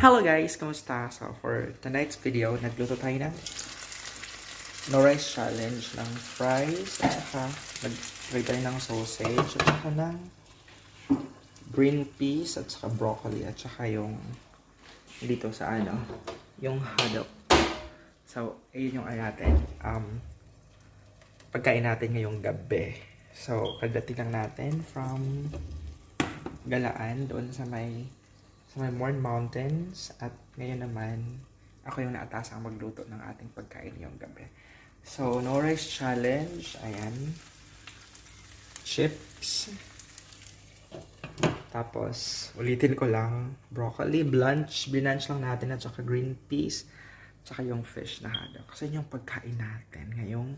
Hello guys! Kamusta? So for tonight's video, nagluto tayo ng no rice challenge ng fries at saka nag-try tayo ng sausage at saka ng green peas at saka broccoli at saka yung dito sa yung haddock. So, ayun yung natin. Pagkain natin ngayong gabi. So, kadating lang natin from Galaan doon sa may Morn Mountains at ngayon naman ako yung naatasang magluto ng ating pagkain ngayong gabi. So, no rice challenge. Ayan. Chips. Tapos, ulitin ko lang. Broccoli, blanch lang natin at saka green peas. Tsaka yung fish na haddock. Kasi yung pagkain natin ngayong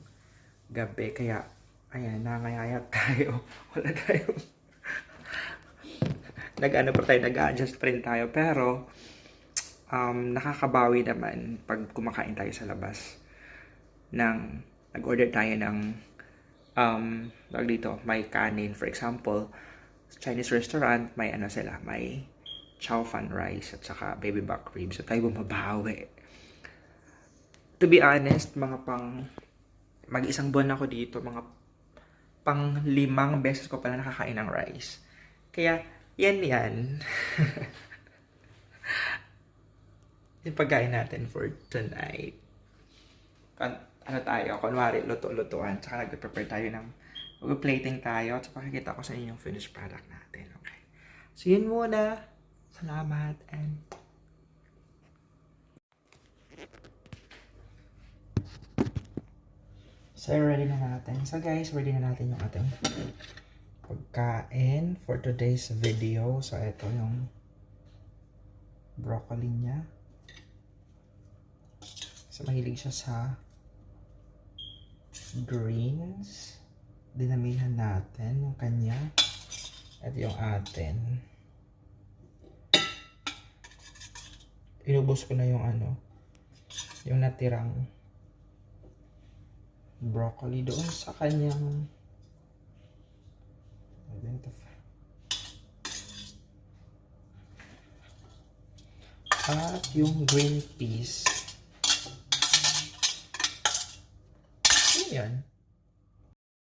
gabi. Kaya, ayan, nangayayat tayo. Wala tayong nag-adjust pa rin tayo. Pero, nakakabawi naman pag kumakain tayo sa labas. Nag-order tayo ng, dito, may kanin. For example, Chinese restaurant, may may chow fan rice at saka baby back ribs. So, tayo bumabawi. To be honest, mag-isang buwan ako dito, mga pang 5 beses ko pala nakakain ng rice. Kaya, yan. Yung pagkain natin for tonight. Kunwari, luto-lutuan. Tsaka nag-prepare tayo ng mag-plating tayo. At pakikita ko sa inyo yung finished product natin. Okay. So, yun muna. Salamat and so, ready na natin. So, guys, ready na natin yung ating pagkain for today's video. So, ito yung broccoli niya. So, mahilig siya sa greens. Dinamihan natin yung kanya. At yung atin. Inubos ko na yung yung natirang broccoli doon sa kanyang at yung green peas. Ayan.